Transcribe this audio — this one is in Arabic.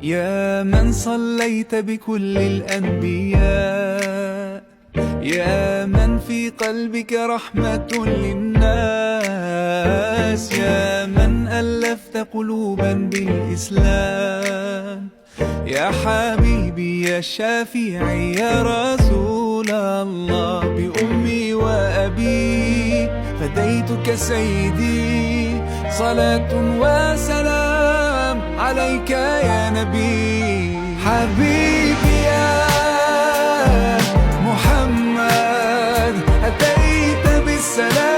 يا من صليت بكل الأنبياء، يا من في قلبك رحمة للناس، يا من ألفت قلوبا بالإسلام، يا حبيبي يا شافعي يا رسول الله، بأمي وأبي فديتك سيدي، صلاة وسلام عليك يا نبي. حبيبي يا محمد أتيت بالسلام،